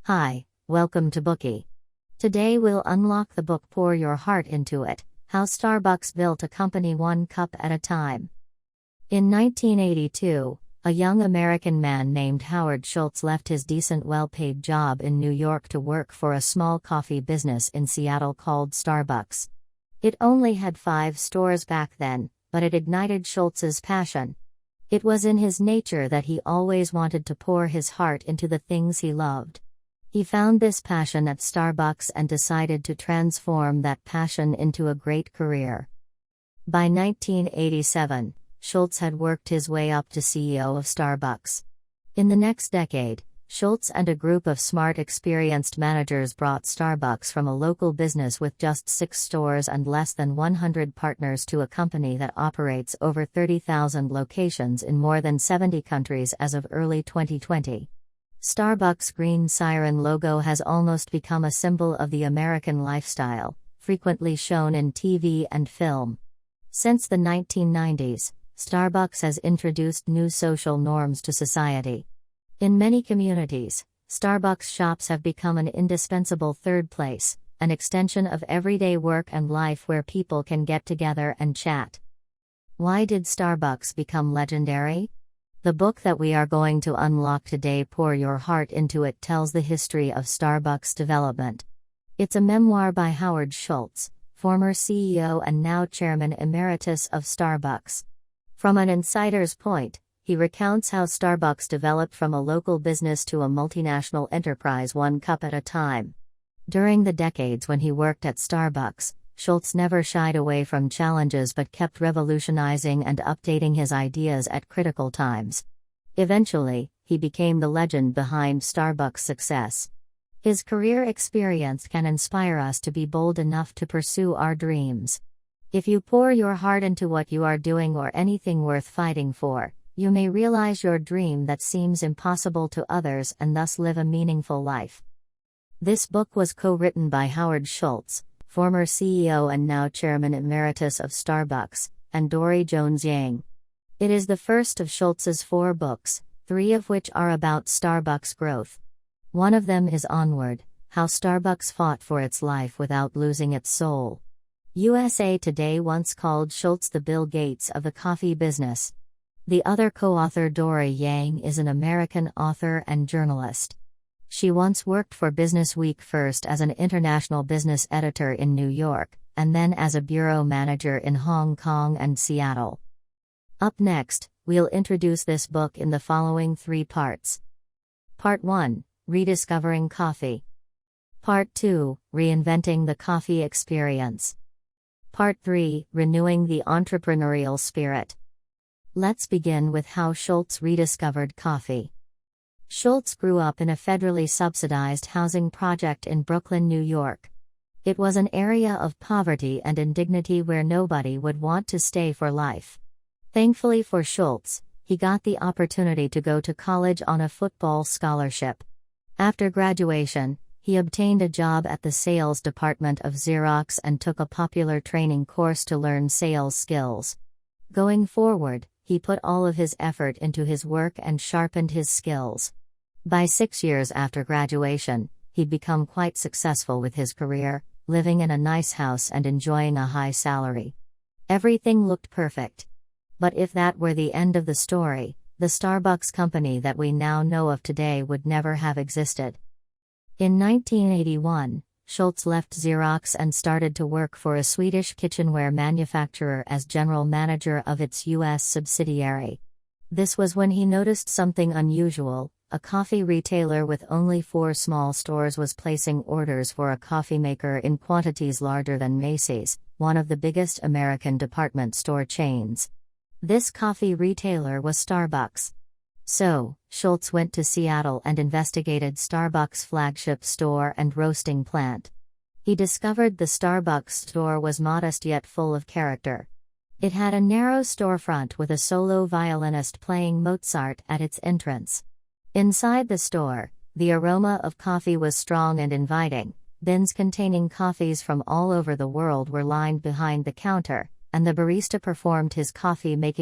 Hi, welcome to Bookie. Today we'll unlock the book Pour Your Heart Into It, How Starbucks Built a Company One Cup at a Time. In 1982, a young American man named Howard Schultz left his decent well-paid job in New York to work for a small coffee business in Seattle called Starbucks. It only had 5 stores back then, but it ignited Schultz's passion. It was in his nature that he always wanted to pour his heart into the things he loved. He found this passion at Starbucks and decided to transform that passion into a great career. By 1987, Schultz had worked his way up to CEO of Starbucks. In the next decade, Schultz and a group of smart, experienced managers brought Starbucks from a local business with just 6 stores and less than 100 partners to a company that operates over 30,000 locations in more than 70 countries as of early 2020. Starbucks' green siren logo has almost become a symbol of the American lifestyle, frequently shown in TV and film. Since the 1990s, Starbucks has introduced new social norms to society. In many communities, Starbucks shops have become an indispensable third place, an extension of everyday work and life where people can get together and chat. Why did Starbucks become legendary? The book that we are going to unlock today, Pour Your Heart Into It, tells the history of Starbucks' development. It's a memoir by Howard Schultz, former CEO and now chairman emeritus of Starbucks. From an insider's point, he recounts how Starbucks developed from a local business to a multinational enterprise one cup at a time. During the decades when he worked at Starbucks, Schultz never shied away from challenges but kept revolutionizing and updating his ideas at critical times. Eventually, he became the legend behind Starbucks' success. His career experience can inspire us to be bold enough to pursue our dreams. If you pour your heart into what you are doing or anything worth fighting for, you may realize your dream that seems impossible to others and thus live a meaningful life. This book was co-written by Howard Schultz, former CEO and now chairman emeritus of Starbucks, and Dori Jones Yang. It is the first of Schultz's 4 books, 3 of which are about Starbucks growth. One of them is Onward, How Starbucks Fought for Its Life Without Losing Its Soul. USA Today once called Schultz the Bill Gates of the coffee business. The other co-author, Dori Yang, is an American author and journalist. She once worked for Businessweek, first as an international business editor in New York, and then as a bureau manager in Hong Kong and Seattle. Up next, we'll introduce this book in the following 3 parts. Part 1, Rediscovering Coffee. Part 2, Reinventing the Coffee Experience. Part 3, Renewing the Entrepreneurial Spirit. Let's begin with how Schultz rediscovered coffee. Schultz grew up in a federally subsidized housing project in Brooklyn, New York. It was an area of poverty and indignity where nobody would want to stay for life. Thankfully for Schultz, he got the opportunity to go to college on a football scholarship. After graduation, he obtained a job at the sales department of Xerox and took a popular training course to learn sales skills. Going forward, he put all of his effort into his work and sharpened his skills. By 6 years after graduation, he'd become quite successful with his career, living in a nice house and enjoying a high salary. Everything looked perfect. But if that were the end of the story, the Starbucks company that we now know of today would never have existed. In 1981, Schultz left Xerox and started to work for a Swedish kitchenware manufacturer as general manager of its U.S. subsidiary. This was when he noticed something unusual. A coffee retailer with only 4 small stores was placing orders for a coffee maker in quantities larger than Macy's, one of the biggest American department store chains. This coffee retailer was Starbucks. So, Schultz went to Seattle and investigated Starbucks' flagship store and roasting plant. He discovered the Starbucks store was modest yet full of character. It had a narrow storefront with a solo violinist playing Mozart at its entrance. Inside the store, the aroma of coffee was strong and inviting. Bins containing coffees from all over the world were lined behind the counter, and the barista performed his coffee making